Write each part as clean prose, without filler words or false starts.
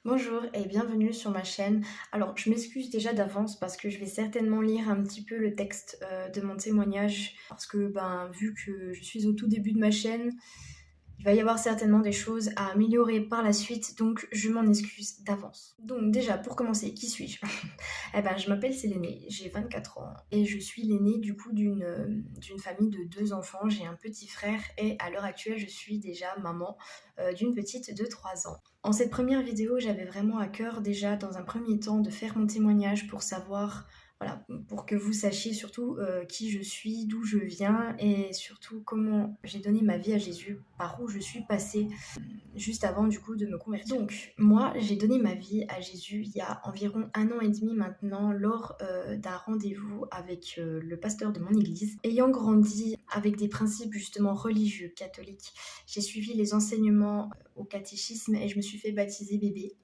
Bonjour et bienvenue sur ma chaîne. Alors, je m'excuse déjà d'avance parce que je vais certainement lire un petit peu le texte de mon témoignage parce que, vu que je suis au tout début de ma chaîne, il va y avoir certainement des choses à améliorer par la suite, donc je m'en excuse d'avance. Donc déjà, pour commencer, qui suis-je? Je m'appelle Sélénée, j'ai 24 ans et je suis l'aînée du coup d'une famille de deux enfants. J'ai un petit frère et à l'heure actuelle, je suis déjà maman d'une petite de 3 ans. En cette première vidéo, j'avais vraiment à cœur déjà dans un premier temps de faire mon témoignage pour savoir, voilà, pour que vous sachiez surtout qui je suis, d'où je viens et surtout comment j'ai donné ma vie à Jésus, par où je suis passée juste avant du coup de me convertir. Donc moi j'ai donné ma vie à Jésus il y a environ 1 an et demi maintenant lors d'un rendez-vous avec le pasteur de mon église. Ayant grandi avec des principes justement religieux catholiques, j'ai suivi les enseignements au catéchisme et je me suis fait baptiser bébé.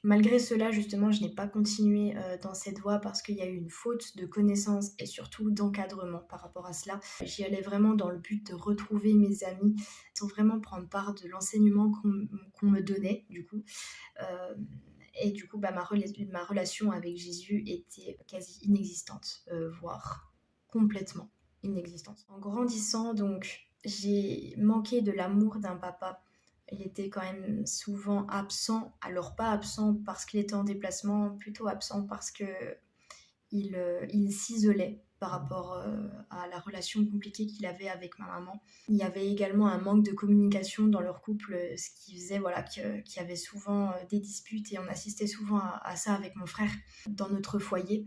Malgré cela, justement, je n'ai pas continué dans cette voie parce qu'il y a eu une faute de connaissance et surtout d'encadrement par rapport à cela. J'y allais vraiment dans le but de retrouver mes amis, sans vraiment prendre part de l'enseignement qu'on me donnait, du coup. Euh, et du coup, ma relation avec Jésus était quasi inexistante, voire complètement inexistante. En grandissant, donc, j'ai manqué de l'amour d'un papa. Il était quand même souvent absent, alors pas absent parce qu'il était en déplacement, plutôt absent parce que il s'isolait par rapport à la relation compliquée qu'il avait avec ma maman. Il y avait également un manque de communication dans leur couple, ce qui faisait voilà, qu'il y avait souvent des disputes et on assistait souvent à ça avec mon frère dans notre foyer,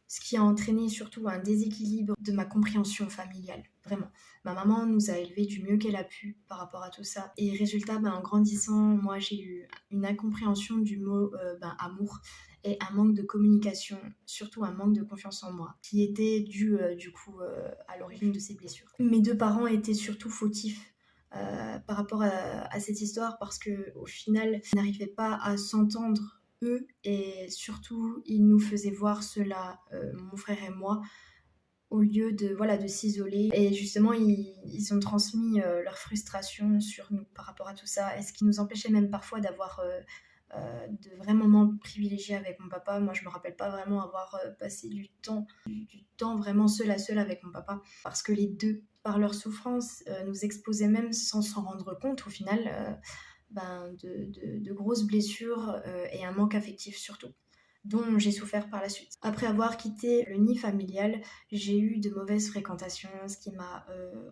ce qui a entraîné surtout un déséquilibre de ma compréhension familiale, vraiment. Ma maman nous a élevés du mieux qu'elle a pu par rapport à tout ça. Et résultat, en grandissant, moi j'ai eu une incompréhension du mot amour et un manque de communication, surtout un manque de confiance en moi, qui était dû à l'origine de ces blessures. Mes deux parents étaient surtout fautifs par rapport à cette histoire parce que au final, ils n'arrivaient pas à s'entendre eux et surtout ils nous faisaient voir cela, mon frère et moi, au lieu de s'isoler. Et justement, ils ont transmis leur frustration sur nous par rapport à tout ça, et ce qui nous empêchait même parfois d'avoir de vrais moments privilégiés avec mon papa. Moi, je me rappelle pas vraiment avoir passé du temps vraiment seul à seul avec mon papa, parce que les deux, par leur souffrance, nous exposaient même sans s'en rendre compte au final. De grosses blessures et un manque affectif surtout, dont j'ai souffert par la suite. Après avoir quitté le nid familial, j'ai eu de mauvaises fréquentations, ce qui m'a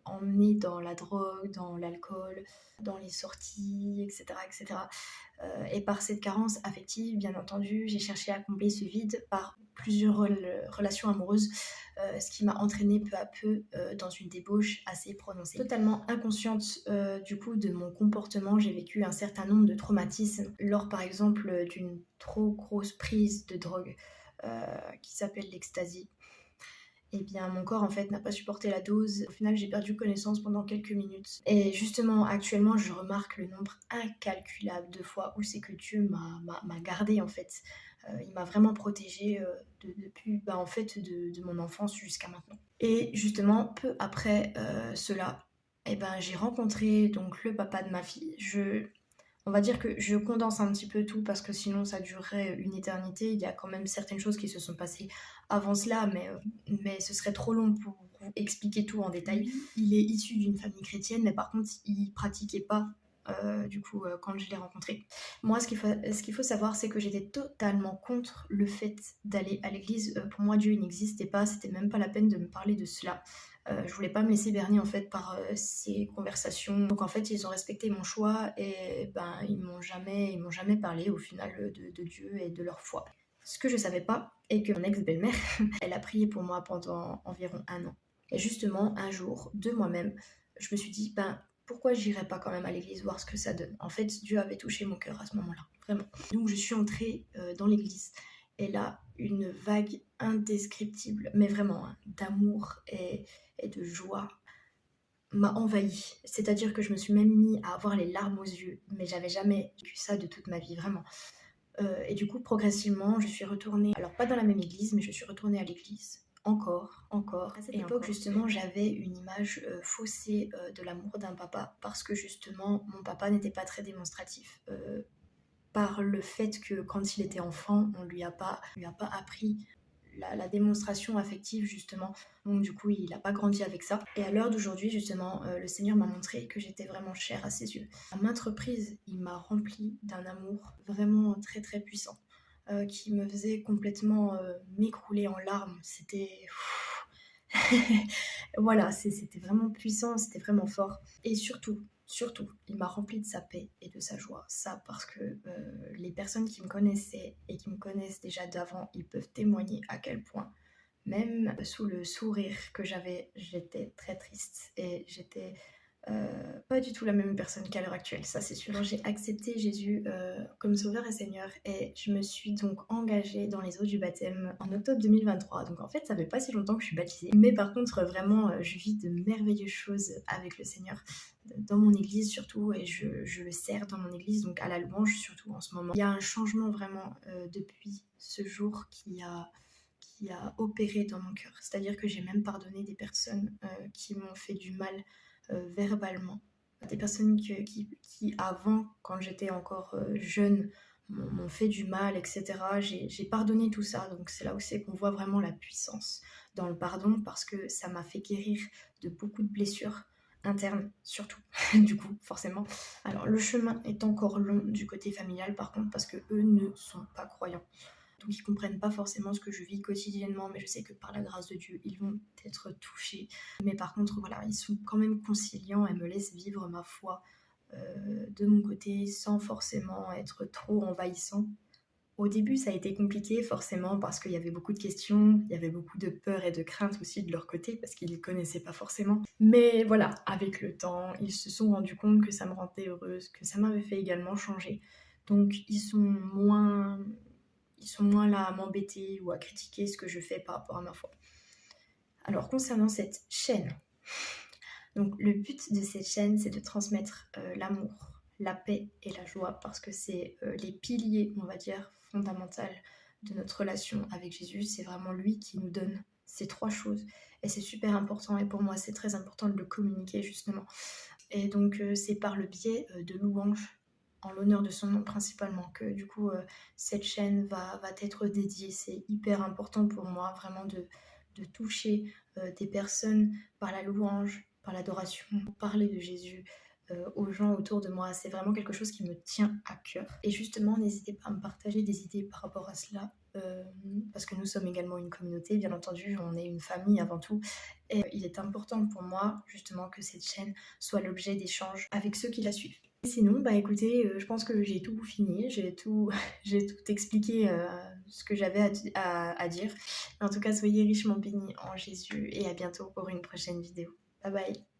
emmenée dans la drogue, dans l'alcool, dans les sorties, etc. etc. Et par cette carence affective, bien entendu, j'ai cherché à combler ce vide par plusieurs relations amoureuses, ce qui m'a entraînée peu à peu dans une débauche assez prononcée. Totalement inconsciente du coup de mon comportement, j'ai vécu un certain nombre de traumatismes lors par exemple d'une trop grosse prise de drogue qui s'appelle l'ecstasy. Et bien mon corps en fait n'a pas supporté la dose. Au final j'ai perdu connaissance pendant quelques minutes. Et justement actuellement je remarque le nombre incalculable de fois où c'est que Dieu m'a gardée en fait. Il m'a vraiment protégée depuis de mon enfance jusqu'à maintenant. Et justement peu après cela, j'ai rencontré donc le papa de ma fille. On va dire que je condense un petit peu tout parce que sinon ça durerait une éternité. Il y a quand même certaines choses qui se sont passées avant cela, mais ce serait trop long pour vous expliquer tout en détail. Il est issu d'une famille chrétienne, mais par contre, il pratiquait pas. Quand je l'ai rencontré. Moi, ce qu'il faut savoir, c'est que j'étais totalement contre le fait d'aller à l'église. Pour moi, Dieu il n'existait pas, c'était même pas la peine de me parler de cela. Je voulais pas me laisser berner en fait par ces conversations. Donc en fait, ils ont respecté mon choix et ils m'ont jamais parlé au final de Dieu et de leur foi. Ce que je savais pas est que mon ex-belle-mère, elle a prié pour moi pendant environ 1 an. Et justement, un jour, de moi-même, je me suis dit, pourquoi j'irais pas quand même à l'église voir ce que ça donne. En fait, Dieu avait touché mon cœur à ce moment-là, vraiment. Donc je suis entrée dans l'église et là, une vague indescriptible, mais vraiment, hein, d'amour et de joie m'a envahie. C'est-à-dire que je me suis même mis à avoir les larmes aux yeux, mais j'avais jamais vécu ça de toute ma vie, vraiment. Et du coup, progressivement, je suis retournée, alors pas dans la même église, mais je suis retournée à l'église. Encore. À cette époque, justement, j'avais une image faussée de l'amour d'un papa parce que justement, mon papa n'était pas très démonstratif. par le fait que quand il était enfant, on lui a pas appris la démonstration affective justement. Donc du coup, il n'a pas grandi avec ça. Et à l'heure d'aujourd'hui, justement, le Seigneur m'a montré que j'étais vraiment chère à ses yeux. À maintes reprises, il m'a rempli d'un amour vraiment très très puissant, qui me faisait complètement m'écrouler en larmes. C'était... voilà, c'était vraiment puissant, c'était vraiment fort. Et surtout, il m'a rempli de sa paix et de sa joie. Ça parce que les personnes qui me connaissaient et qui me connaissent déjà d'avant, ils peuvent témoigner à quel point, même sous le sourire que j'avais, j'étais très triste et j'étais pas du tout la même personne qu'à l'heure actuelle, ça c'est sûr. J'ai accepté Jésus comme sauveur et Seigneur et je me suis donc engagée dans les eaux du baptême en octobre 2023. Donc en fait, ça fait pas si longtemps que je suis baptisée. Mais par contre, vraiment, je vis de merveilleuses choses avec le Seigneur, dans mon église surtout, et je le sers dans mon église, donc à la louange surtout en ce moment. Il y a un changement vraiment depuis ce jour qui a opéré dans mon cœur. C'est-à-dire que j'ai même pardonné des personnes qui m'ont fait du mal verbalement. Des personnes qui avant, quand j'étais encore jeune, m'ont fait du mal, etc. J'ai pardonné tout ça, donc c'est là où c'est qu'on voit vraiment la puissance dans le pardon, parce que ça m'a fait guérir de beaucoup de blessures internes, surtout, du coup, forcément. Alors, le chemin est encore long du côté familial, par contre, parce que eux ne sont pas croyants. Donc ils comprennent pas forcément ce que je vis quotidiennement, mais je sais que par la grâce de Dieu, ils vont être touchés. Mais par contre, voilà, ils sont quand même conciliants et me laissent vivre ma foi de mon côté sans forcément être trop envahissant. Au début, ça a été compliqué forcément parce qu'il y avait beaucoup de questions, il y avait beaucoup de peur et de crainte aussi de leur côté parce qu'ils ne connaissaient pas forcément. Mais voilà, avec le temps, ils se sont rendus compte que ça me rendait heureuse, que ça m'avait fait également changer. Donc ils sont moins là à m'embêter ou à critiquer ce que je fais par rapport à ma foi. Alors concernant cette chaîne, donc le but de cette chaîne, c'est de transmettre l'amour, la paix et la joie, parce que c'est les piliers, on va dire, fondamentaux de notre relation avec Jésus. C'est vraiment lui qui nous donne ces trois choses. Et c'est super important, et pour moi, c'est très important de le communiquer, justement. Et donc, c'est par le biais de louanges, en l'honneur de son nom principalement, que du coup, cette chaîne va être dédiée. C'est hyper important pour moi, vraiment, de toucher des personnes par la louange, par l'adoration, parler de Jésus aux gens autour de moi. C'est vraiment quelque chose qui me tient à cœur. Et justement, n'hésitez pas à me partager des idées par rapport à cela, parce que nous sommes également une communauté, bien entendu, on est une famille avant tout. Et il est important pour moi, justement, que cette chaîne soit l'objet d'échanges avec ceux qui la suivent. Et sinon, bah écoutez, je pense que j'ai tout fini, j'ai tout expliqué ce que j'avais à dire. En tout cas, soyez richement bénis en Jésus et à bientôt pour une prochaine vidéo. Bye bye.